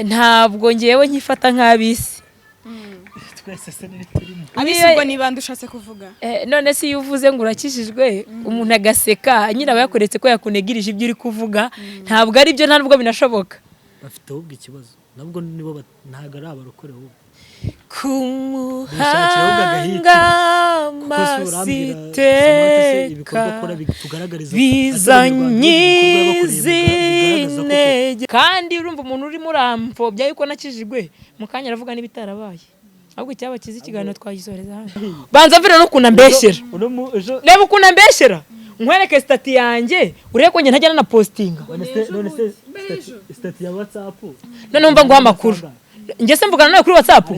ntabwo ngewe nkifata nk'abisi twese se n'iturimo abisi ubwo niba ndushatse kuvuga none se iyo uvuze ngo urakishijwe umuntu agaseka nyine aba yakoretse ko yakunegirije ibyo uri kuvuga ntabwo ari byo ntabwo binashoboka bafite ahubwo ikibazo nabwo nibo ntago ari abarokore ahubwo kumuhanga masiteka bizanyizintege kandi urumva umuntu urimo uramfobya yuko nakijijwe mu kanya aravuga n'ibitarabaye ahubwo icyaba kiza ikiganiro twagisoreza hano banza mvira no kunambeshyera reba ukunambeshyera nkwereke stati yanjye urebe ko njye ntajyana na postinga none se stati ya WhatsApp none umva ngo amakuru njye se mvugana nawe kuri WhatsApp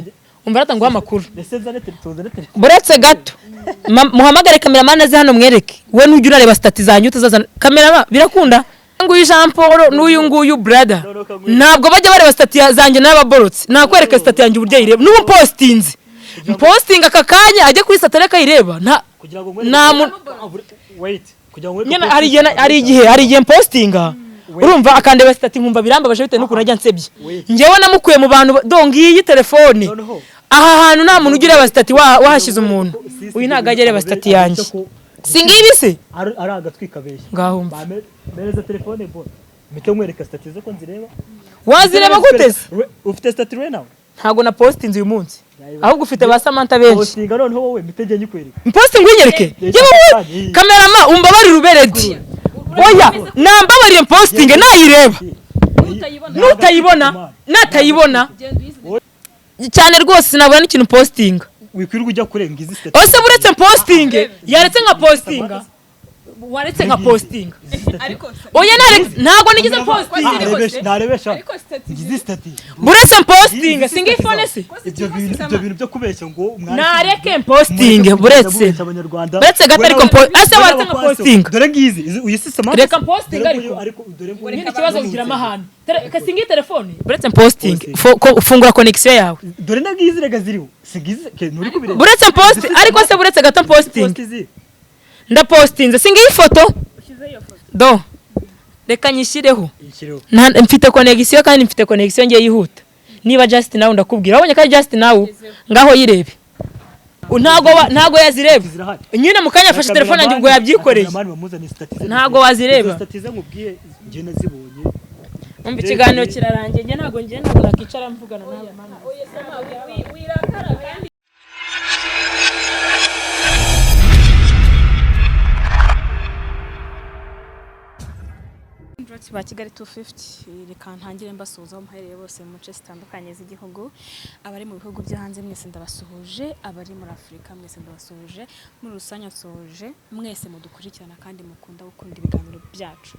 umva ratanga amakuru buretse gato muhamagare cameraman aze hano mwereke we nujya urareba stati zanyu utazazana cameraman birakunda nguyu Jean Paul n'uyu nguyu brother ntabwo bajya bareba stati zanjye n'ababorotse nakwereka stati yanjye uburyo yireba n'ubu postinze postinga akakanya ajye kuri stati reka yireba nta wait nyina hari igihe postinga urumva akandeba stati nkumva birambabaje bite nuko najya nsebye ngewe namukuye mu bantu dongiyi telefone aha hantu nta muntu ugira stati wahashize umuntu uyu ntago agereba stati yanjye singibi se ari agatwikabeshya ngahumva mereza telefone bo mite mwereka stati zo ko nzireba wazireba gute ufite stati right now ntago na postinze uyu munsi ahubwo ufite ba Samantha benshi postinga none wowe mitege nyikwereka posting winyereke yewe cameraman umbabarira uberedi oya nambabarire posting nayireba natayibona cyane rwose sinabona n'ikintu posting wikwirirwa ujya kurenga izi stati ose buretse posting yaretse nka postinga waretse nka postinga oya ntago nigize posting narebesha izi stati buretse posting singi phone se ibyo bintu byo kubeshya ngo umwanya nareke posting buretse gatari ase waretse nka posting dore ngizi uyisisema reka posting ariko dore ngo nyine ikibazo ngira amahane kasingi telefone buretse posting ufungura connection yawe dore ngizi rega ziriho sigize nuri kubire buretse post ariko se buretse gato posting ndapostinze singi ifoto do reka nyishireho mfite connection kandi mfite connection ngiye yihuta niba just nawe ndakubwira wabonye kandi just nawe ngaho yirebe ntago yazireba nyine mukanya afashe telefone yanjye ubwo yabyikoreye ntago wazireba statize nkubwiye ngiye nazibonye umva ikiganiro kirarangiye nge ntago nakicara mvugana nawe oye sama wirakara kandi ba Kigali 250 reka ntangire mbasuhuza muhereye bose mu nce zitandukanye z'igihugu abari mu bihugu byo hanze mwese ndabasuhuje abari muri Afrika mwese ndabasuhuje muri rusange nsuhuje mwese mudukurikirana kandi mukunda gukunda ibiganiro byacu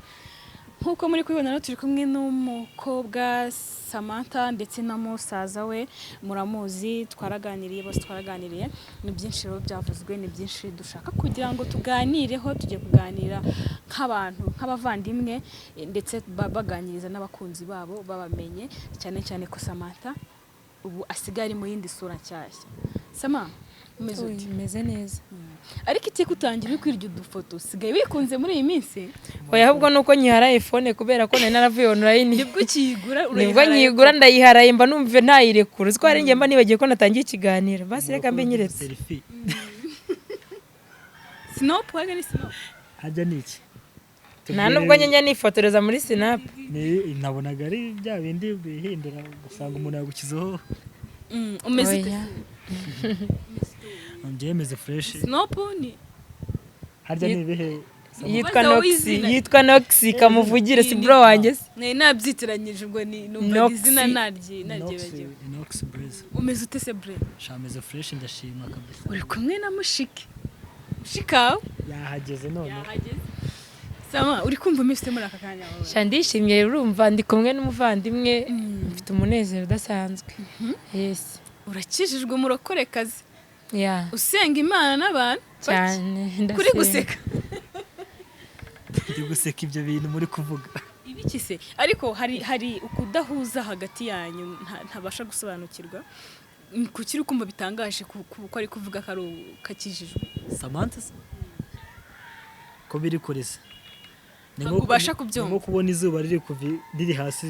nkuko muri kubibona turi kumwe n'umukobwa Samatha ndetse na Musaza we muramuzi twaraganiriye bose twaraganiriye ni byinshi rero byavuzwe ni byinshi dushaka kugira ngo tuganireho tujye kuganira nk'abantu nk'abavandimwe ndetse baganiriza n'abakunzi babo babamenye cyane cyane ko Samatha ubu asigari mu yindi sura nshyashya Sama umeze neza ariko iteka utangira kwirya udufoto sigaye wikunze muri iyi minsi oya ahubwo nuko nyihara iPhone kubera ko naravuye online nibwo kiyigura nibwo nyigura ndayiharaye mba numve ntayirekura uziko ari nge mba nibagiye ko natangiye ikiganiro basi reka mbe nyiretse snap waga ni snap hajya niki nta nubwo nyenya nifotoreza muri snap nabonaga ari bya bindi bihindura gusanga umuntu yagukizaho umeze njemeze fresh snap ni harya nibihe yitwa Noxy kamuvugire si bro wanjye nabyitiranyije ubwo ni numva izina narye bagiye Nox Breeze umeze ute se bre shameze fresh ndashima kabisa uri kumwe na mushika yahageze none Sama uri kumva mfite muri aka kanya wawe shandishimye urumva ndi kumwe n'umuvandimwe mfite umunezero udasanzwe yes urakijijwe murokore kazi usenga Imana n'abantu cyane kuri guseka ndi guseka ibyo bintu muri kuvuga ibiki se ariko hari ukudahuza hagati yanyu ntabasha gusobanukirwa kukiri kumva bitangaje kuko ari kuvuga kakijijwe Samantha ko biri kurese ubasha kubyumva nko kubona izuba riri hasi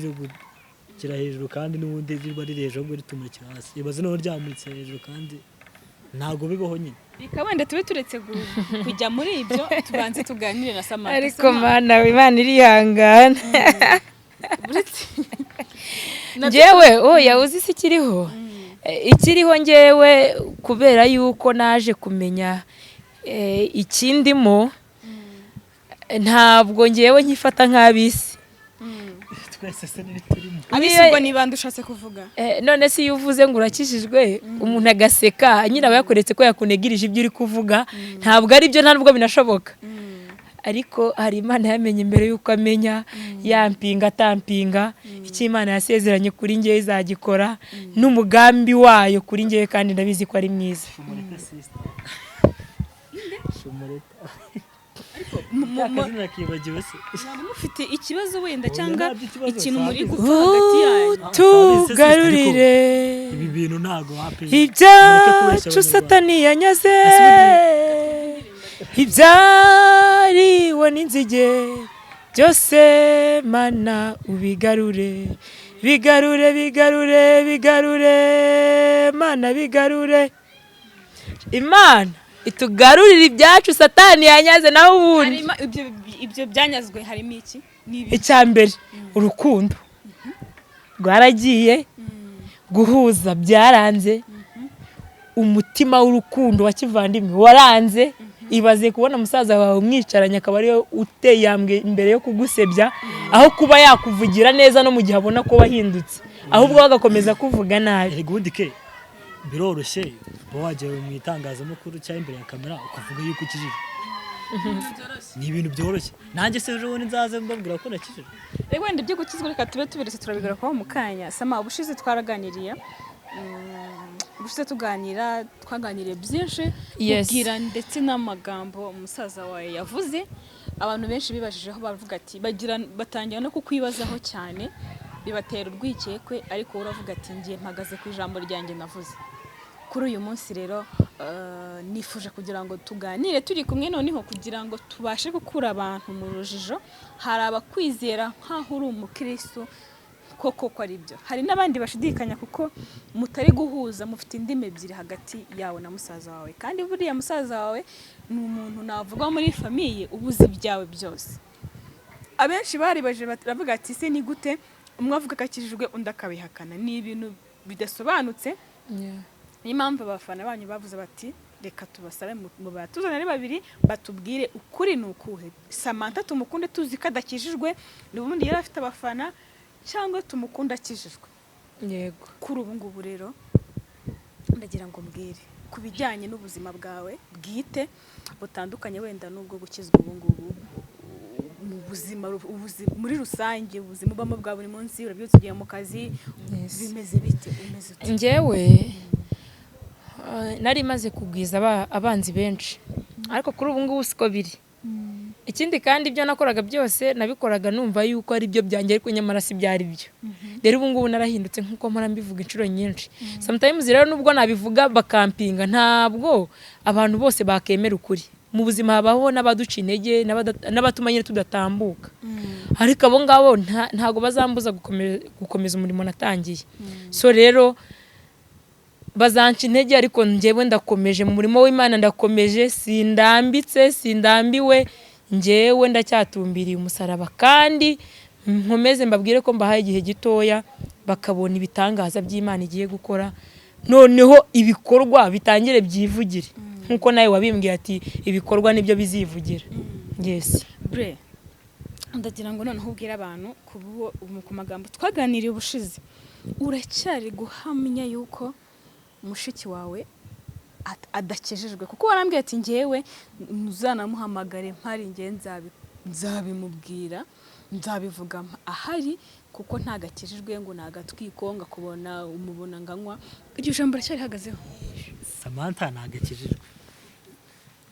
ritumurikira hejuru kandi n'ubundi riba riri hejuru ngo ritumurikira hasi ibaze no ryamuritse hejuru kandi ntago bibaho nyine reka wenda tube turetse kujya muri ibyo tubanze tuganire na Samatha ariko mana Imana irihangana njyewe oya uzi si kiriho ikiriho njyewe kubera yuko naje kumenya ikindimo ntabwo njyewe nkifata nk'abisi twese se n'ibiturimo abisubwo nibanda ushatse kuvuga none si yuvuze ngo urakishijwe umuntu agaseka nyina aba yakoretse ko yakunegirije ibyo uri kuvuga ntabwo ari byo nta nubwo binashoboka ariko hari Imana yamenye imbere yuko amenya yampinga atampinga icyo Imana yasezeranye kuri njye izagikora n'umugambi wayo kuri njye kandi ndabizi ko ari mwiza mufite ikibazo wenda cyangwa ikintu muri gupfa hagati yanyu tugarurire ibi bintu ntago hapi ibyacu Satani yanyaze ibyariwe n'inzige byose Mana ubigarure bigarure bigarure bigarure Mana bigarure Imana itugarurire ibyacu Satani yanyaze naho ubundi ibyo byanyazwe harimo iki icyambere urukundo rwaragiye guhuza byaranze umutima w'urukundo wa kivandimwe waranze ibaze kubona musaza wawe umwicaranye akaba ariyo uteyambwe imbere yo kugusebya aho kuba yakuvugira neza no mu gihe abona ko wahindutse ahubwo bagakomeza kuvuga nabi ubundi ke biroroshye wajya mu itangazamakuru cyangwa imbere ya kamera ukavuga yuko ukijije ni ibintu byoroshye nanjye se ejo bundi nzaze mbabwira ko nakijije wenda ibyo gukizwa reka tube tubiretse turabigarukaho mu kanya Sama ubushize twaraganiriye ubushize twaganiriye byinshi ubwira ndetse n'amagambo umusaza wawe yavuze abantu benshi bibajijeho bavuga ati batangira no kukwibazaho cyane bibatera urwikekwe ariko uravuga ati ngiye mpagaze ku ijambo ryanjye navuze kuri uyu munsi rero nifuje kugira ngo tuganire turi kumwe noneho kugira ngo tubashe gukura abantu mu rujijo hari abakwizera nk'aho uri umukristo koko ko ari byo hari n'abandi bashidikanya kuko mutari guhuza mufite indimi ebyiri hagati yawe na musaza wawe kandi buriya musaza wawe ni umuntu navuga muri famiye ubuzi byawe byose abenshi baribaje baravuga ati se ni gute umwe avuga akakijijwe undi akabihakana ni ibintu bidasobanutse niyo mpamvu abafana banyu bavuze bati reka tubasabe mu batuzana ari babiri batubwire ukuri ni ukuhe Samatha tumukunde tuzi ko adakijijwe n'ubundi yari afite abafana cyangwa tumukunda akijijwe yego kuri ubu ngubu rero ndagira ngo mbwire ku bijyanye n'ubuzima bwawe bwite butandukanye wenda n'ubwo gukizwa ubu ngubu mu buzima muri rusange ubuzima ubamo bwa buri munsi urabyutse ugiye mu kazi bimeze bite umeze ute njyewe nari maze kugwiza abanzi benshi ariko kuri ubu ngubu siko biri ikindi kandi ibyo nakoraga byose nabikoraga numva yuko ari byo byanjye ariko nyamara si byari byo rero ubu ngubu narahindutse nk'uko mpora mbivuga inshuro nyinshi sometimes rero nubwo nabivuga bakampinga ntabwo abantu bose bakemera ukuri mu buzima habaho n'abaduca intege n'abatuma nyine tudatambuka ariko abo ngabo ntago bazambuza gukomeza umurimo natangiye so rero bazanca intege ariko njyewe ndakomeje mu murimo w'Imana ndakomeje sindambiwe njyewe ndacyatumbiriye umusaraba kandi nkomeze mbabwire ko mbahaye igihe gitoya bakabona ibitangaza by'Imana igiye gukora noneho ibikorwa bitangire byivugire nkuko nawe wabimbwiye ati ibikorwa nibyo bizivugira yes bre ndagira ngo noneho ubwira abantu ku magambo twaganiriye ubushize uracyari guhamya yuko mushiki wawe adakejejwe kuko warambwiye ati njyewe ntuzanamuhamagare mpari ngiye nzabimubwira nzabivuga ahari kuko ntagakejejwe ngo nagatwiko ngakubona umubona nganywa iryo jambo racyari hagazeho Samatha ntagakejejwe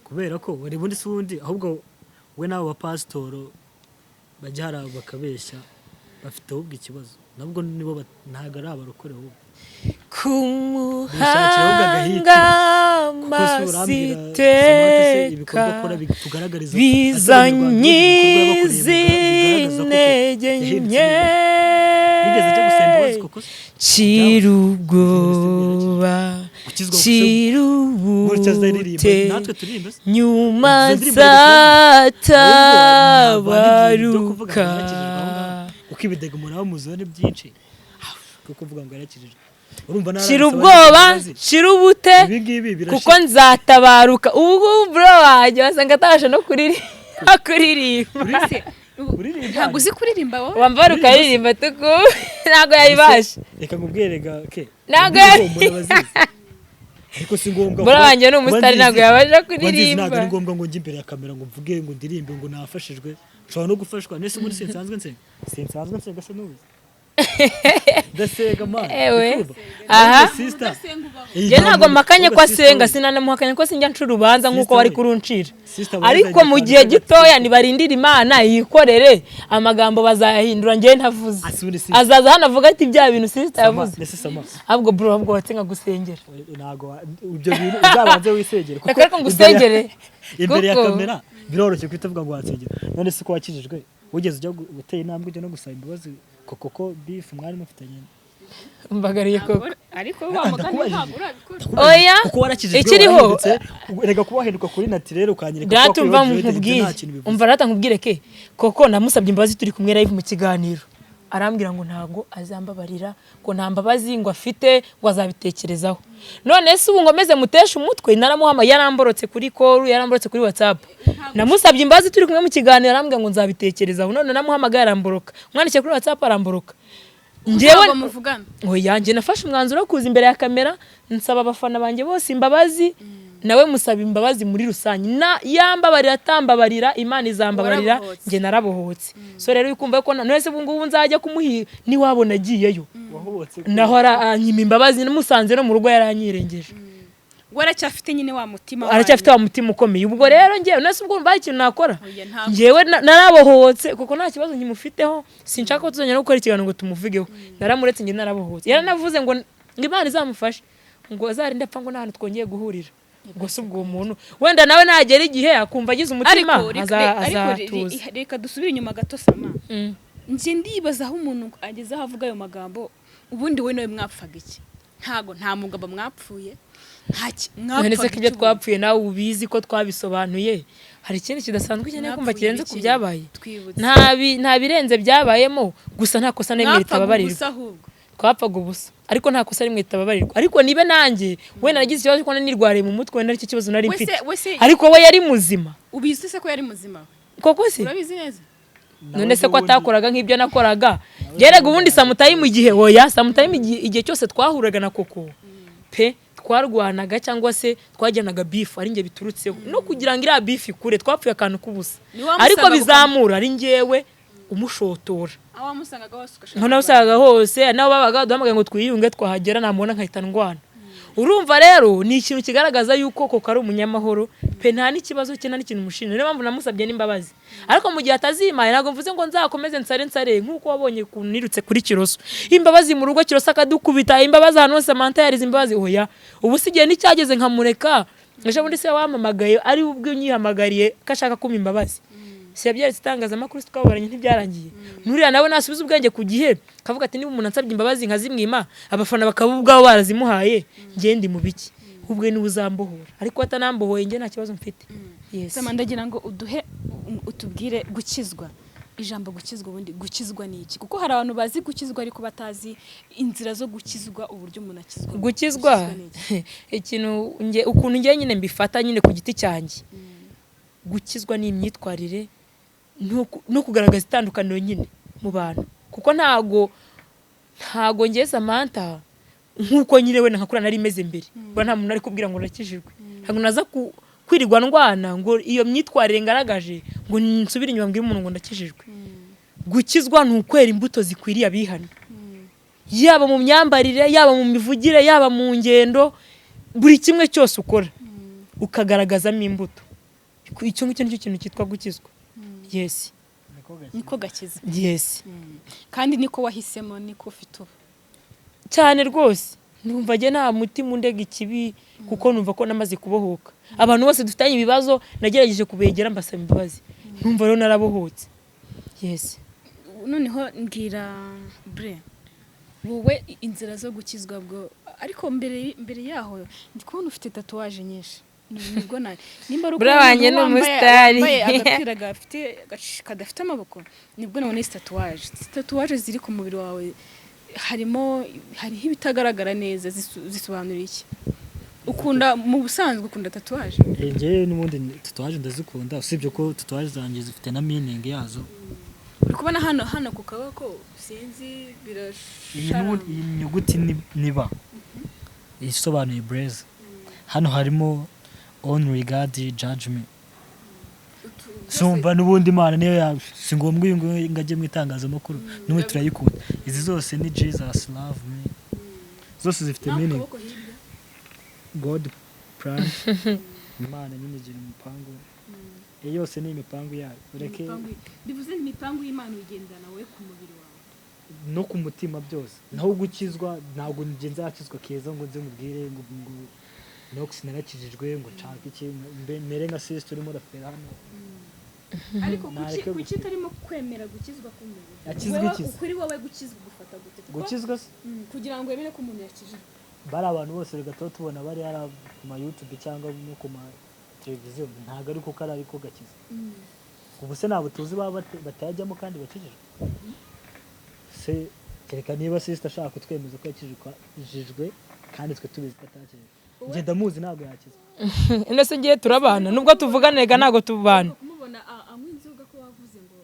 kubera ko wari bundi sundi ahubwo we nawe wa pasitoro bajya hari bakabeshya bafite ahubwo ikibazo nabwo nibo ntago ari abarokore ahubwo kumuhanga masiteka bizanyizi intege nke Chirubwoba chirubute nyuma zatabaruka ukibidega umuntu aba muzone byinshi kuko uvuga ngo yarakijije urumva chirubwoba chirubute kuko nzatabaruka ubu bro wajye wasanga atabasha no kuririmba ntabwo uzi kuririmba wowe wambara ukaririmba tuku ntabwo yayibasha reka ngubwerega ke ntabwo ariko si ngombwa bro wanjye ni umusitari ntabwo yabasha kuririmba ntabwo ari ngombwa ngo njye imbere ya kamera ngo mvuge ngo ndirimbe ngo nafashijwe nshobora no gufashwa nese muri sinsanzwe nsenga se n'ubu ndasega man aha je ntago makanye ko asenga sinanamuhakanye ko sinjya nca urubanza nkuko bari kuruncira ariko mu gihe gitoya nibarindira Imana yikorere amagambo bazayahindura ngiye ntavuze azaza hano avuga ati bya bintu sister yavuze ahubwo bro ahubwo watsenga gusengera ntago ibyo bintu uzabanze wisengere kuko ngusengere imbere ya kamera biroroshye kwitavuga ngo watsengera none se ko wakijijwe ugeze ujya gutera intambwe ujya no gusaba imbabazi koko beef mwari mufitanye mbagariye koko ariko wamugana ntabwo urabikora oya kuko warakijijwe ikiriho rega kubaheruka kuri naturel ukanyereka ko ndatumva nkubwire umva rata nkubwire ke koko namusabye imbabazi turi kumwe live mu kiganiro arambwira ngo ntago azambabarira ngo nta mbabazi ngo afite ngo azabitekerezaho none se ubu ngomeze mutesha umutwe naramuhama yaramborotse kuri koru yaramborotse kuri WhatsApp namusabye imbabazi turi kumwe mu kiganiro arambwira ngo nzabitekerezaho none namuhamagaye aramboroka mwandikiye kuri WhatsApp aramboroka njyewe muvugana oya njye nafashe umwanzuro wo kuza imbere ya kamera nsaba abafana banjye bose imbabazi nawe musaba imbabazi muri rusange yambabarira atambabarira Imana izambabarira nge narabohotse so rero ukumva ko none se ubungubu nzajya kumuhi ni wabona agiyeyo naho aranyima imbabazi namusanze no mu rugo yaranyirengeje waracyafite nyine wa mutima aracyafite wa mutima ukomeye ubwo rero ngewe nase ubwo mbaye ikintu nakora ngewe narabohotse kuko nta kibazo nkimufiteho sinshaka ko tuzongera gukora ikiganiro ngo tumuvugeho naramuretse nge narabohotse yaranavuze ngo Imana izamufashe ngo azarinde apfa ngo n'ahantu twongeye guhurira gusa ubwo umuntu wenda nawe nagera igihe akumva agize umutima azatuza reka dusubire inyuma gato sama nje ndibaza aho umuntu ageze aho avuga ayo magambo ubundi we nawe mwapfaga iki nta mugabo mwapfuye mwapfaga ko ibyo twapfuye nawe ubizi ko twabisobanuye hari ikindi kidasanzwe ukeneye kumva kirenze ku byabaye nta birenze byabayemo gusa nta kosa n'imwe ritababarirwa twapfaga ubusa ariko nta kosa rimwe ritababarirwa ariko nibe nanjye we naragize ikibazo ko nirwariye mu mutwe nari cyo kibazo nari mfite ariko we yari muzima ubizi se ko yari muzima koko se urabizi neza none se ko atakoraga nk'ibyo nakoraga yerega ubundi samutayimu igihe oya samutayimu igihe cyose twahuraga na koko pe twarwanaga cyangwa se twajyanaga beef ari nge biturutseho no kugira ngo iriya beef ikure twapfuye akantu k'ubusa ariko bizamura ari ngewe umushotora none usaga hose nabo babaga duhamagaye ngo twiyunge twahagera namubona nkahita ndwana urumva rero ni ikintu kigaragaza yuko koko ari umunyamahoro pe nta n'ikibazo cye nta n'ikintu mushinja niyo mpamvu namusabye n'imbabazi ariko mu gihe atazimaye ntabwo mvuze ngo nzakomeze nsare nk'uko wabonye kunirutse kuri Kiroso imbabazi mu rugo Kiroso akadukubita imbabazi ahantu hose Samantha yarize imbabazi oya ubu sigiye n'icyageze nkamureka ejo bundi se wamamagaye ari ubwo unyihamagariye ko ashaka kumpa imbabazi Sebyari itangazamakuru twabaranye ntibyarangiye nuriya nawe nasubiza ubwenge ku gihe kavuga ati niba umuntu ansabye imbabazi nkazimwima abafana bakabubwaho barazimuhaye ngende mu biki ubwe ni uzambohora ariko atanambohoye nge nta kibazo mfite yes ndagira ngo utubwire gukizwa ijambo gukizwa ubundi gukizwa ni iki kuko hari abantu bazi gukizwa ariko batazi inzira zo gukizwa uburyo umuntu akizwa gukizwa ikintu ukuntu nge nyine mbifata nyine ku giti cyanjye gukizwa ni imyitwarire no kugaragaza itandukaniro nyine mu bantu kuko ntago nge Samantha nkuko nyine we nkakura nari imeze mbere ba nta muntu ari kubwira ngo nakijijwe ntago naza kwirirwa ndwana ngo iyo myitwarire ngaragaje ngo nsubire inyuma mbwira umuntu ngo ndakijijwe gukizwa ni ukwera imbuto zikwiriye abihana yaba mu myambarire yaba mu mivugire yaba mu ngendo buri kimwe cyose ukora ukagaragazamo imbuto icyo ngicyo nicyo kintu cyitwa gukizwa yes niko gakiza yes kandi niko wahisemo niko ufite cyane rwose numva je nta mutima undega ikibi kuko numva ko namaze kubohoka abantu bose dufitanye ibibazo nagerageje kubegera mbasaba imbabazi numva rero narabohotse yes noneho mbwira bre wowe inzira zo gukizwa bwo ariko mbere yaho ndi kubona ufite tatuwaje nyinshi nibwo nimba ari bro wanye ni umusitari agapira kadafite amaboko nibwo nabone tatuwaje ziri ku mubiri wawe hariho ibitagaragara neza zisobanura iki ukunda mu busanzwe ukunda tatuwaje njyewe n'ubundi tatuwaje ndazikunda usibye ko tatuwaje zanjye zifite na meaning yazo uri kubona hano ku kaboko sinzi birashara iyi nyuguti niba isobanuye braze hano harimo on regard judge me sumva n'ubundi Imana niyo yawe si ngombwa uyu ngajye mu itangazamakuru n'umwe turayikunda izi zose ni Jesus love me zose zifite meaning God plan Imana nyine igira umupango yose ni imipango yayo ureke bivuze imipango y'Imana ugendana we ku mubiri wawe no ku mutima byose naho gukizwa ntabwo nje nzakizwa KEZA ngo nze mubwire ngo nox narakijijwe ngo nshaka iki mere nka sister urimo rafera hano ariko kuki utarimo kwemera gukizwa k'umuntu yakizwa iki kuri wowe gukizwa gufata gute gukizwa kugira ngo wemere ko umuntu yakijijwe bari abantu bose bigatuma tubona bari ara ku ma YouTube cyangwa no ku ma televiziyo ntago ariko kari ariko gakiza ubu se nabo tuzi baba batajyamo kandi bakijijwe se kereka niba sister ashaka kutwemeza ko yakijijwe kandi twe tubizi atakijijwe nje ndamuzi ntago yakiza ino se ngiye turabana nubwo tuvuganega ntago tubana amwinzoga ko wavuze ngo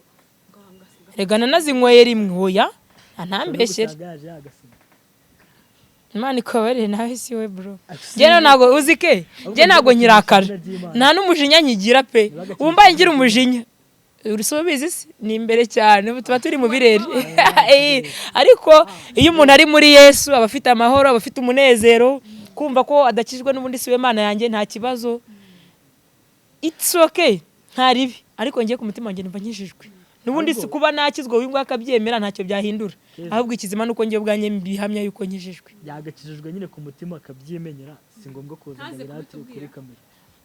regana nazinyweye rimwe oya antambeshere Imana ikabare nawe si we bro jeno nago uzike je nago nyirakara nta n'umujinya nyigira pe umbaye ngira umujinya urusobizi si ni imbere cyane tuba turi mu birere ariko iyo umuntu ari muri Yesu abafite amahoro abafite umunezero kumva ko adakijwe n'ubundi siwe Imana yanjye nta kibazo it's okay nta ribi ariko ngiye ku mutima wanjye nimba nkijijwe n'ubundi si kuba nakizwe wingwa akabyemera ntacyo byahindura ahubwo ikizima nuko ngiye bwanye bihamya yuko nkijijwe yagakijijwe nyine ku mutima akabyemenyera si ngombwa kuzana kuri kamera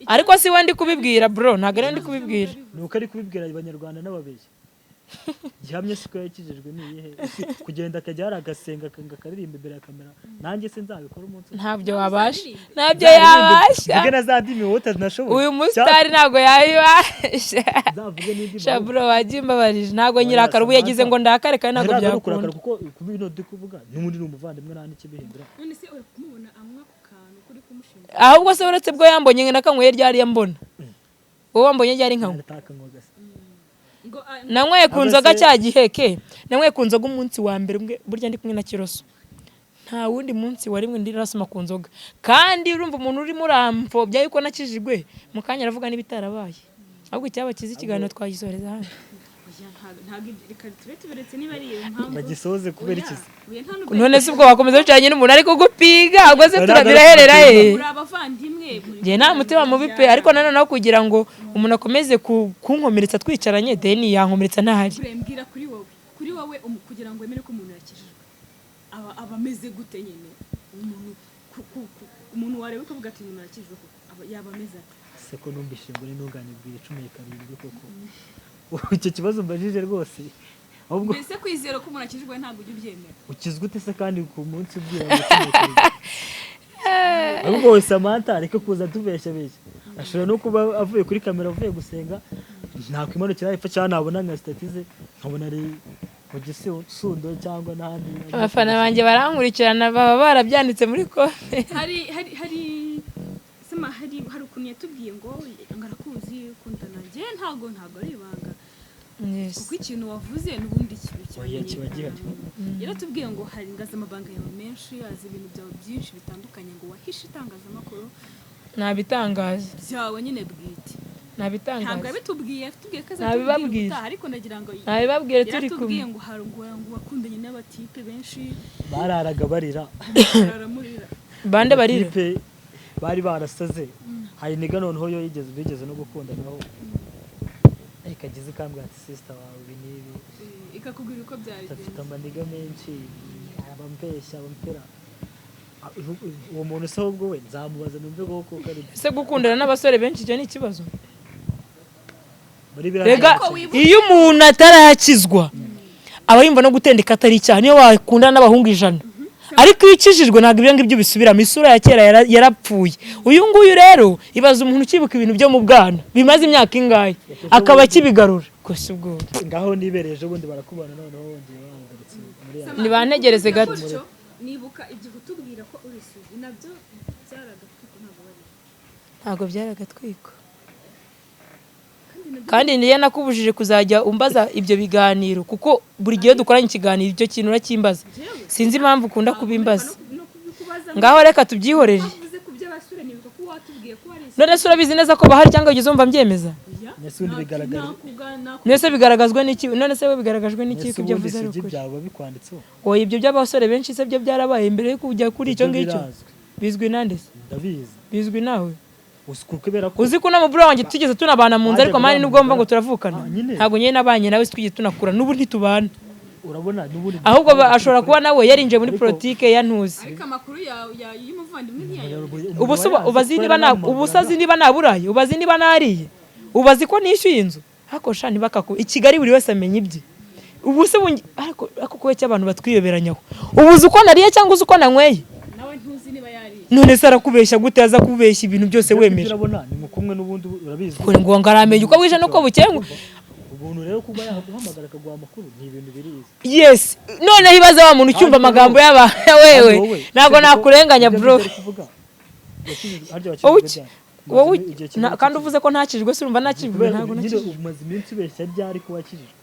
ariko si wandi kubibwira bro ntago ari ndi kubibwira nuko ari kubibwira abanyarwanda n'ababeshyi gihamye siko yakijijwe niyihe kugenda akajya haragasenga akaririmba imbere ya kamera nanjye se nzabikora umunsi ntabyo wabasha ntabyo yabasha bigena za dimi wote nashoboye uyu mustari ntago yabasha shabro wajimbabarije ntago nyirakara ubu yagize ngo ndakare kandi ntago byakunda kuko kubino ndi kuvuga n'undi n'umuvandimwe nta n'ikibihindura none se uri kumubona amwa ku kantu kuri kumushinga ahubwo se uretse bwo yambonye nakanyweye ryari yambona wowe wambonye ryari nkawe nanyweye ku nzoga cya giheke nanyweye ku nzoga umunsi wa mbere burya ndi kumwe na Kiroso nta wundi munsi wari mwe ndirasoma ku nzoga kandi urumva umuntu uri muramvo bya yuko nakijijwe mukanya aravuga n'ibitarabaye ahubwo cyaba kizi ikiganiro twagisoreza hano bagisoze kubera ikizi none se ubwo wakomeza bicanye n'umuntu ariko gupiga ahubwo se turabiraherera je nta mutima mubi pe ariko nanone kugira ngo umuntu akomeze kunkomeretsa twicaranye deni yankomeretsa ntahari mbwira kuri wowe kugira ngo emere ko umuntu yakijijwe aba ameze gute nyine umuntu wareba ko ati umuntu yakijijwe yaba ameze ati se ko numvise ngo n'intunganibwira 12 koko icyo kibazo mbajije rwose ahubwo mbese kwizera ko umuntu akijijwe ntabwo ujye ubyemera ukizwe ute se kandi ku munsi ubwira ahubwo we Samatha ariko kuza tubeshya ashobora no kuba avuye kuri kamera avuye gusenga nta kwimanukira ipfa cyane nabona nka statize nkabona ari mu gisundo cyangwa n'ahandi abafana banjye barankurikirana baba barabyanditse muri ko hari ukuntu yatubwiye ngo ngarakuzi ukundana njye ntago ari ibanga kuko ikintu wavuze n'ubundi kiba gihari yaratubwiye ngo hari ingazamabanga yawe menshi azi ibintu byawe byinshi bitandukanye ngo wahishe itangazamakuru nabitangaza byawe nyine bwite nabitangaza ntabwo yabitubwiye ko azatubwira ariko nagira ngo nabibabwire turi kumwe ngo wakundanye n'abatipe benshi bararaga barira bande barira bari barasaze hari niga noneho yo bigeze no gukunda naho ikagize kambwa ati sister wawe binibi ikakubwira uko byari afite amaniga menshi abampesha abampera uwo muntu se ahubwo we nzamubaza numve ko kari se gukundana n'abasore benshi cyo ni ikibazo rega iyo umuntu atarakizwa aba yumva no gutendeka atari icyaha niyo wakundana n'abahungu 100 ariko iyo ukijijwe ntabwo ibyo ngibyo bisubiramo isura ya kera yarapfuye uyu nguyu rero ibaza umuntu ukibuka ibintu byo mu bwana bimaze imyaka ingahe akaba akibigarura gusa ubwo ngaho nibereje ubundi barakubana noneho wongeye bahagarutse muri nibantegereze gato nibuka igihe utubwira ko uri isugi nabyo ntabwo byaragatwiko kandi niyo nakubujije kuzajya umbaza ibyo biganiro kuko buri gihe dukoranye ikiganiro icyo kintu urakimbaza sinzi impamvu ukunda kubimbaza ngaho reka tubyihorere none se urabizi neza ko bahari cyangwa ugeze wumva mbyemeza nese bigaragazwa n'iki none se we bigaragajwe n'iki ko ibyo avuze ari ukuri oya ibyo by'abasore benshi se byo byarabaye mbere yo kujya kuri icyo ngicyo bizwi nande se bizwi nawe uzi ko n'amabura wanjye tugeze tunabana mu nzu ariko mani nubwo mva ngo turavukana ntabwo nyine nabanye nawe twigeze tunakura n'ubu ntitubana urabona n'ubundi ahubwo ashobora kuba nawe yarinjiye muri politike ya ntuzi ariko amakuru y'umuvandimwe ntiyayo ubazi niba naburaye ubazi niba nariye ubazi ko nishyuye inzu ariko sha ntibakaku i Kigali buri wese amenya ibye ubu se ariko kuko cy'abantu batwiyoberanyaho ubuzi uko nariye cyangwa uzi uko nanyweye nawe ntuzi niba yariye none se arakubeshya gute aza kubeshya ibintu byose wemera urabona ni mukumwe n'ubundi urabizi ngo ngaramenya uko wije nuko bukeye ubuntu rero kuba yaguhamagara akaguha amakuru ni ibintu birizi yes none hibaza wa muntu ucyumva amagambo y'aba wewe ntago nakurenganya bro wowe kandi uvuze ko ntakijwe se urumva nakijwe ntago nakijwe umaze iminsi ubeshya ryari ko wakijijwe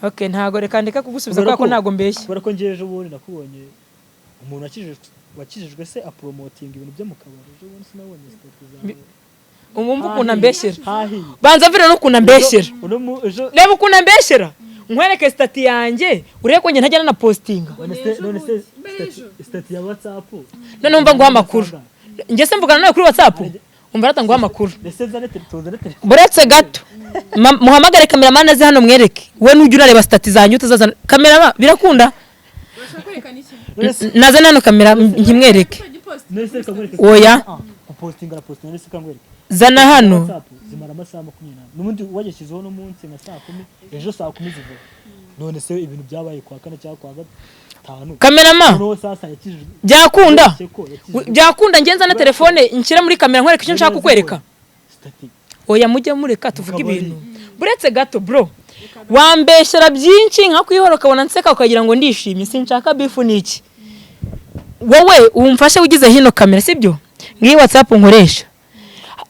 okay ntago reka ndeka kugusubiza ko ntago mbeshya kubera ko ngeje ubundi nakubonye umuntu wakijijwe se apromoting ibintu byo mu kabari ejo bundi sinabonye status umumva ukuntu ambeshyera banza vira n'ukuntu ambeshyera reba ukuntu ambeshyera nkwereke stati yanjye urebe ko njye ntajyana na postinga none se stati ya WhatsApp none umva nguha amakuru njye se mvugana nawe kuri WhatsApp umva rata nguha amakuru buretse gato muhamagare kameramani aze hano mwereke we n'ujya urareba stati zanjye utazazana kamera birakunda naze nano kamera nkimwereke oya postinga nese kangwereke zana hano zimara amasaha 20 n'ubundi wageshyizeho no munsi nka saa 10 ejo saa 10 zivuga none se ibintu byabaye kwa kane cyangwa kwa gatanu kamerama no sasa yakijijwe byakunda ngenza na telefone nshyira muri kamera nkwereka icyo nshaka kukwereka oya mujye mureka tuvuge ibintu buretse gato bro wambeshyera byinshi nka kwihora ukabona nseka ukagira ngo ndishimye sinshaka bifu niki wowe umfashe ugize hino kamera sibyo ngiyi WhatsApp nkoresha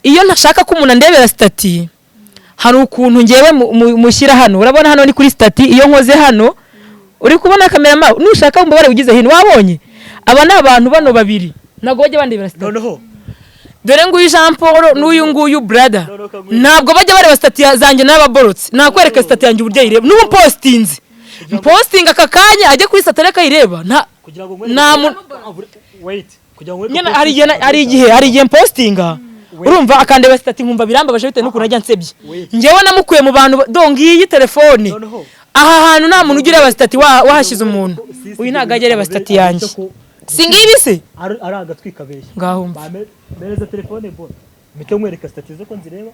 iyo ntashaka ko umuntu andebera stati hari ukuntu ngewe mushyira hano urabona hano ni kuri stati iyo nkoze hano uri kubona kamera nushaka mbabare ugize hino wabonye aba ni abantu bano babiri nago bajye bandebera stati noneho dore nguyu Jean Paul n'uyu nguyu brother ntabwo bajya bareba stati zanjye n'ababorotse nakwereka stati yanjye uburyo yireba n'ubu posting aka kanya ajye kuri stati reka yireba nta wait hari igihe postinga urumva akandeba stati nkumva birambabaje bite n'ukuntu ajya nsebye ngewe namukuye mu bantu dongiyi telefone aha hantu nta muntu ugira ureba stati wahashize umuntu uyu ntago ajya areba stati yanjye singibi se ari agatwika beshya ngaho mbereza telefone mbona mite mwereka stati zo ko nzireba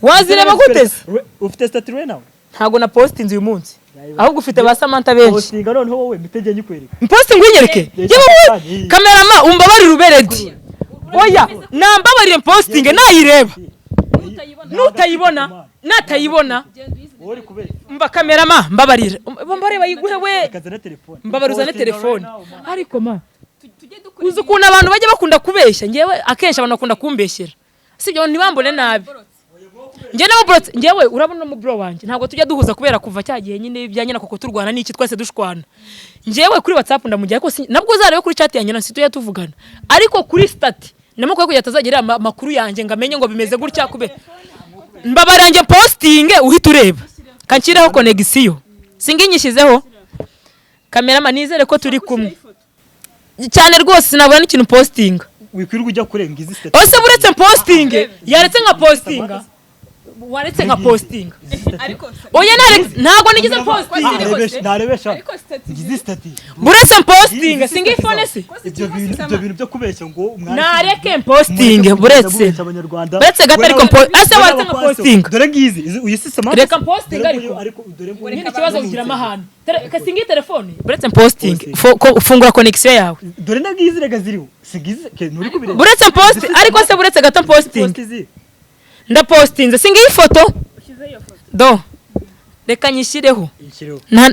wazireba gute se ufite stati rwe nawe ntago na postinze uyu munsi ahubwo ufite ba Samantha benshi postinga noneho wowe mitege nyikwereka posting winyereke yewe kamerama umbabarira uberedi oya nambabarire posting nayireba natayibona mba kamerama mbabarira mbareba yiguhe we mbabaruza na telefone ariko ma uzi ukuntu abantu bajya bakunda kubeshya ngewe akenshi abantu bakunda kumbeshyera sibyo ntibambone nabi ngewe urabona mu bro wanjye ntabwo tujya duhuza kubera kuva cyagihe nyine byanye nako turwana n'iki twese dushwana ngewe kuri WhatsApp ndamujya ariko nabwo uzarebe kuri chat yanjye nasi tujya tuvugana ariko kuri stati namukwe kujya atazagira amakuru yanjye ngamenye ngo bimeze gutya kube mbabarange posting uhita ureba kanshireho connection singinyishyizeho kamera nizere ko turi kumwe cyane rwose sinabona n'ikintu posting wikwirirwa ujya kurenga izi stati ose buretse posting yaretse nka postinga waretse nka postinga oya ntago nigize posting narebesha izi stati buretse posting singi phone se ibyo bintu byo kubeshya ngo nareke posting buretse gato ariko ase watse nka posting dore ngizi uyisisama reka posting ariko nyine ikibazo kugira amahano kasingi telefone buretse posting fungura connection yawe dore ngizi rega ziriho sigize nuri kubireba buretse post ariko se buretse gato posting nda postinze singi ifoto do reka nyishireho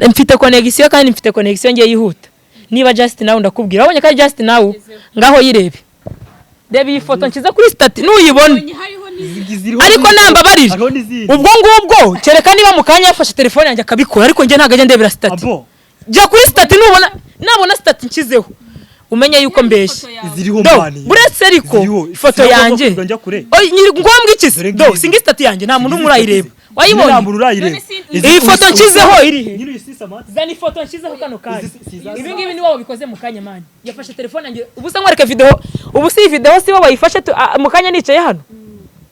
mfite connection kandi mfite connection ngiye yihuta niba just nawe ndakubwira wabonye kandi just nawe ngaho yirebe reba iyi foto nkiza kuri stati nuyibona ariko namba barije ubwo ngubwo kereka niba mukanya yafashe telefone yanjye akabikora ariko nge ntago ajya ndebera stati jya kuri stati nabona stati nkizeho umenya yuko mbeshye buretse ariko ifoto yanjye ngombwa iki do singi stati yanjye nta muntu murayireba wayibonye iyi foto nkizeho iri zani foto nkizeho kano kazi ibi ngibi ni wowe bikoze mu kanya manje yafashe telefone yanjye ubusa nkwereka video ubusa iyi video si wowe bayifashe mu kanya nicaye hano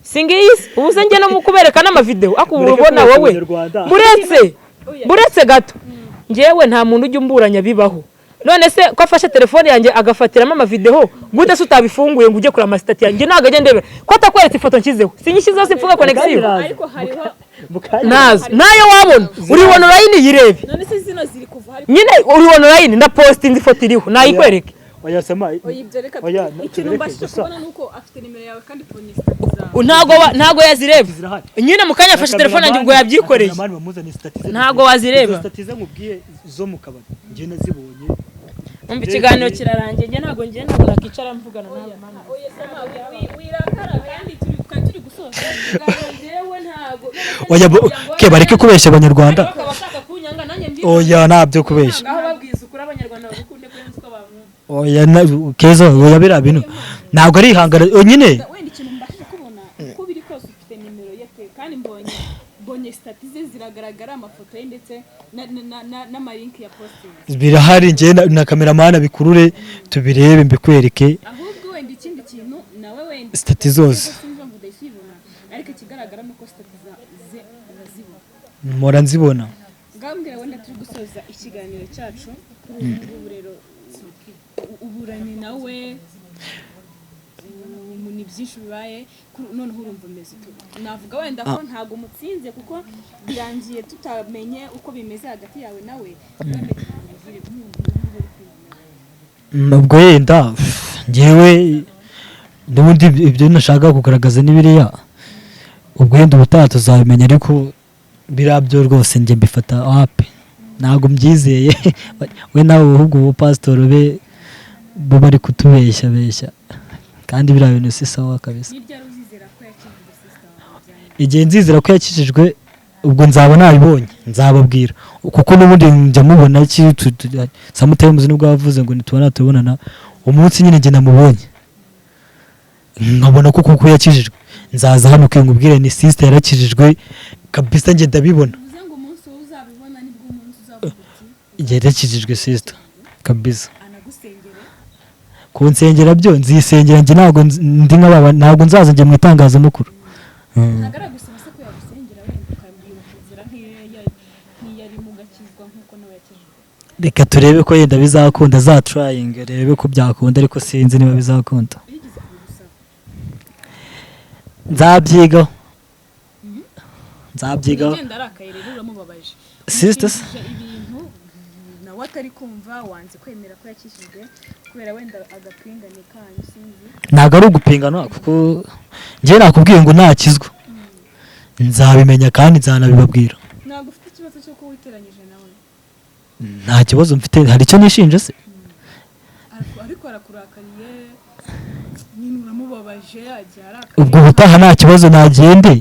singiyisi ubusa nge no mukubereka n'ama video akubona wowe buretse gato ngewe nta muntu ujya umburanya bibaho none se ko afashe telefone yanjye agafatiramo ama video gute se utabifunguye ngo ujye kuri ama stati yanjye ntago ajya ndebe ko atakweretse ifoto nkizeho sinyishyizeho simfunga connection ariko hariho nayo wabona uribona line yirebe none se zino ziri kuva hari nyine uribona line nda posting ifoto iriho nayikwereke oya sema ibyo reka ikintu mbashije kubona nuko afite nimero yawe kandi phone stati ntago yazireba nyine mukanya afashe telefone yanjye ubwo yabyikoreye ntago wazireba stati ze nkubwiye zo mu kabari ngiye nazibonye umva ikiganiro kirarangiye nge ntago nakicara mvugana nawe mana oya sema wirakara kandi turi gusoza jewe ntago oya ke bareke kubeshya abanyarwanda oya nabyo kubeshya aho babwiza ukuri abanyarwanda bagukunde kurenza uko bavuga oya KEZA oya bira bintu ntabwo ari ihangara nyine wenda ikintu mbashije kubona uko biri kose ufite nimero ye kandi mbonye stati ze ziragaragara amafoto ye ndetse na link ya posting birahari ngiye na cameraman bikurure tubirebe mbikwereke ahubwo wenda ikindi kintu nawe wenda stati zose ariko kigaragara nuko stati ze mora nzibona ngambwira wenda turi gusoza ikiganiro cyacu ubu rero uburanye nawe ni byinshi bibaye noneho urumva umeze navuga wenda ko ntago umutsinze kuko birangiye tutamenye uko bimeze hagati yawe nawe ubwo yenda ngewe n'ubundi ibyo nashaka kugaragaza n'ibiriya ubwo yenda ubutaha tuzabimenya ariko birabyo rwose njye mbifata wapi ntago mbyizeye we nawe ahubwo ubu pastor be bo bari kutubeshya kandi biriya bintu si sawa kabisa igihe nzizera ko yakijijwe ubwo nzaba nabibonye nzababwira kuko n'ubundi njya mubona Samatha y'umuzi nubwo bavuze ngo nitubona tubonana umunsi nyine njye namubonye nkabona ko kuko yakijijwe nzaza hano kwingubwire ni sister yarakijijwe kabisa njye ndabibona yarakijijwe sister kabisa kunsengera byo nzisengera njye ntago ndi nk'ababa ntago nzaza njye mu itangazamakuru nagaragusaba se ko yagusengera wenda ukabwira kuzira nk'iyari mu gakizwa nk'uko nawe yakijijwe reka turebe ko yenda bizakunda za trying rebe ko byakunda ariko sinzi niba bizakunda nzabyigaho ngenda arakaye rero uramubabaje sisters ibintu nawe atari kumva wanze kwemera ko yakishijwe kubera wenda agapingane kanyu sinzi ntago ari ugupingana kuko njye nakubwiye ngo nakizwa nzabimenya kandi nzanabibabwira ntago ufite ikibazo cyo ko witeranyije nawe nta kibazo mfite hari icyo nishinje se ariko arakurakariye nyine uramubabaje agiye arakaye ubwo ubutaha nta kibazo nagende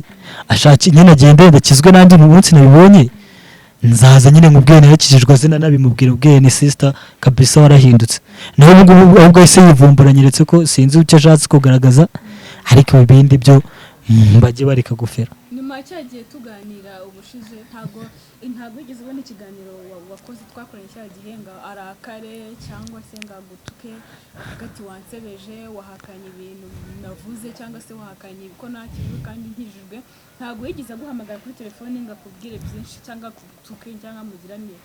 ashaki nyine agende ndakizwe nanjye mu munsi nabibonye nzaza nyine nkubwene yakijijwe azina nabimubwira ubwene sister kabisa warahindutse naho ubwo ahubwo ise yivumbura nyeretse ko sinzi icyo ashatse kugaragaza ariko ibindi byo bajye bareka gufera nyuma cyagiye tuganira ubushize ntago yigeze ubona ikiganiro wakoze twakoranye cya gihenga arakare cyangwa se ngagutuke hagati wansebeje wahakanye ibintu navuze cyangwa se wahakanye ko nakijwe kandi nkijijwe ntago yigeze guhamagara kuri telefone ngakubwire byinshi cyangwa kutuke cyangwa mugiraniye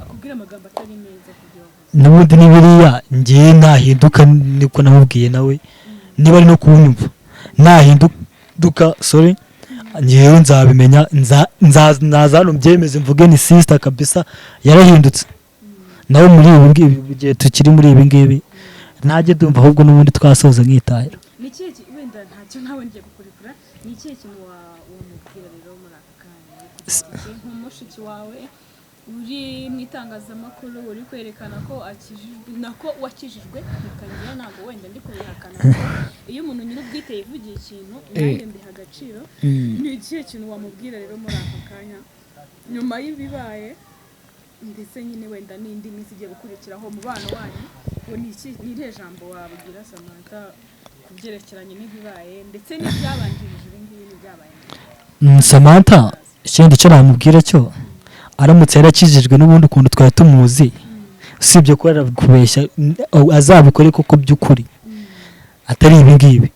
akubwira amagambo atari meza kubyo n'ubundi n'ibiriya ngiye nahinduka niko namubwiye nawe niba ari no kunyumva nahinduka sorry ngiye nzabimenya nzaza hano mbyemeze mvuge ni sister kabisa yarahindutse nawe muri ibi ngibi gihe tukiri muri ibi ngibi ntajye dumva ahubwo n'ubundi twasoza nkitahira ni ikihe wenda ntacyo nawe ngiye gukurikira ni ikihe kintu wamubwira rero muri aka kanya nk'umushiki wawe uri mu itangazamakuru uri kwerekana ko akijijwe nako wakijijwe bikangira ntabwo wenda ndi kubihakana iyo umuntu nyine ubwite yivugiye ikintu nanjye mbiha agaciro ni ikihe kintu wamubwira rero muri aka kanya nyuma y'ibibaye ndetse nyine wenda n'indi minsi igiye gukurikiraho mu bana wanyu ngo ni irihe jambo wabwira Samantha ku byerekeranye n'ibibaye ndetse n'ibyabanjirije ibi ngibi n'ibyabaye Samantha ikindi cyo namubwira cyo aramutse yarakijijwe n'ubundi ukuntu twari tumuzi usibye ko kubeshya azabikore koko by'ukuri atari ibi ngibi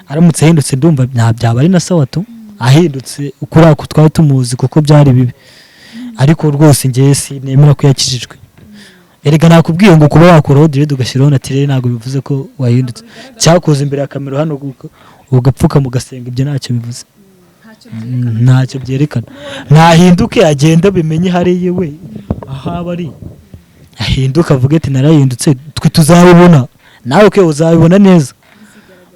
aramutse ahindutse ndumva nta byaba ari na sawa tu ahindutse ukuri ako twari tumuzi kuko byari bibi ariko rwose ngiye sinemera ko yakijijwe erega nakubwiye ngo kuba wakuraho direct ugashyiraho na tire ntabwo bivuze ko wahindutse cyakoze imbere ya kamera hano ugapfuka mugasenga ibyo ntacyo bivuze ntacyo byerekana ntahinduke agenda bimenye hariye we ahaba ari ahinduka avuga ati narahindutse twe tuzabibona nawe ke uzabibona neza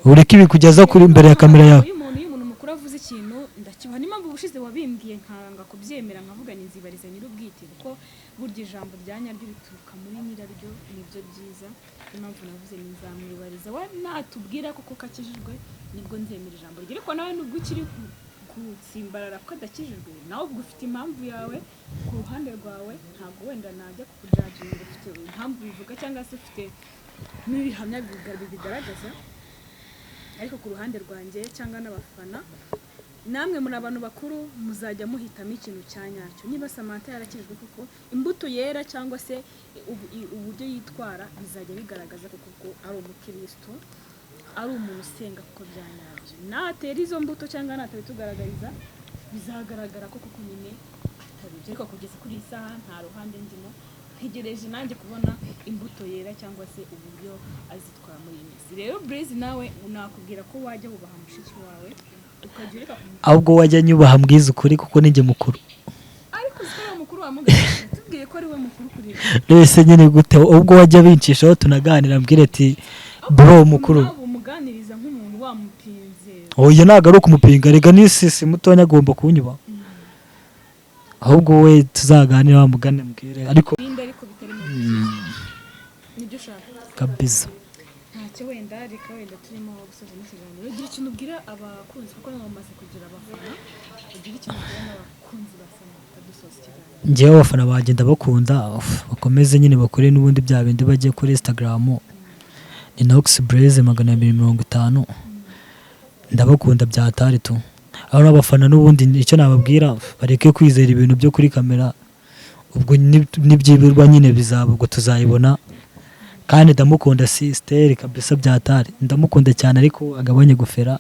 ureke ibikugeza kuri imbere ya kamera yawe umuntu mukuru avuze ikintu ndakibaha n'impamvu ubushize wabimbwiye nkanga kubyemera nkavuga nizibariza nyir'ubwite kuko burya ijambo rya nyaryo rituruka muri nyiraryo nibyo byiza impamvu navuze nizamwibariza we natubwira kuko kakijijwe nibwo nzemera ijambo rye ariko nawe nubwo ukiri gutsimbarara ko adakijijwe nawe ubwo ufite impamvu yawe ku ruhande rwawe ntabwo wenda najya kukujaginga ufite impamvu bivuga cyangwa se ufite n'ibihamya bigaragaza ariko ku ruhande rwanjye cyangwa n'abafana namwe muri abantu bakuru muzajya muhitamo ikintu cya nyacyo niba Samantha yarakijijwe kuko imbuto yera cyangwa se uburyo yitwara bizajya bigaragaza kuko ari umukristo ari umuntu usenga kuko byanyabyo natera izo mbuto cyangwa natabitugaragariza bizagaragara ko kuko nyine atabije ariko kugeza kuri iyi saha nta ruhande ndimo ntegereje nanjye kubona imbuto yera cyangwa se uburyo azitwara muri iyi minsi rero Blaze nawe unakubwira ko wajya wubaha mushiki wawe ukajya ureka ahubwo wajya nyubaha mbwiza ukuri kuko ninjye mukuru ariko uziko mukuru wamugana tubwiye ko ari we mukuru kuri rese nyine gute ubwo wajya bincishaho tunaganira mbwire ati bro mukuru umuganiriza nk'umuntu wamupinze oya ntago ari ukumupinga rega n'isisi mutonya agomba kunyuba ahubwo we tuzaganira wamugane mbwire ariko bitari nibyo ushaka kabisa ntacyo wenda reka wenda turimo gusoza n'ikiganiro ugira ikintu ubwira abakunzi kuko nabo bamaze kugira abafana ugira ikintu ubwira n'abakunzi ba Samantha dusoza ikiganiro njyewe abafana bagenda bakunda bakomeze nyine bakore n'ubundi bya bindi bagiye kuri Instagram ni Blaze 250 ndabakunda byatari tu aho n'abafana n'ubundi icyo nababwira bareke kwizera ibintu byo kuri kamera ubwo nibyibirwa nyine bizaba ubwo tuzayibona kandi ndamukunda sister kabisa byatari ndamukunda cyane ariko agabanye gufera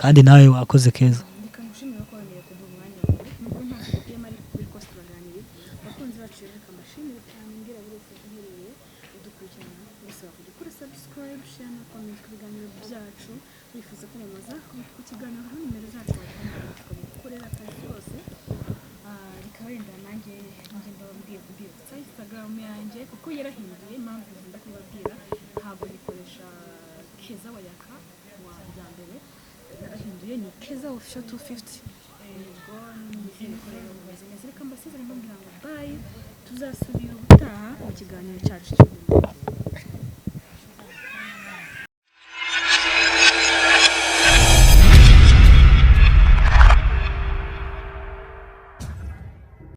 kandi nawe wakoze keza ndikamushimira ko wemeye kuduha umwanya wawe nuko nta kugema ari kuri ko turaganira bakunzi bacu reka mbashimire cyane ngira buri wese uherereye udukurikirana bose bakujya kuri subscribe share na comment ku biganiro byacu wifuza kwamamaza ku kiganiro hano nimero zacu tukagukorera akazi kose reka wenda nanjye mbababwiye kubwira Instagram yanjye kuko yarahinduye impamvu nkunda kubabwira ntabwo nikoresha KEZA wayaka wa mbere yarahinduye ni KEZA official 250 ubwo nikorera mu buzima reka mbasezeranye mbabwira ngo bye tuzasubira ubutaha mu kiganiro cyacu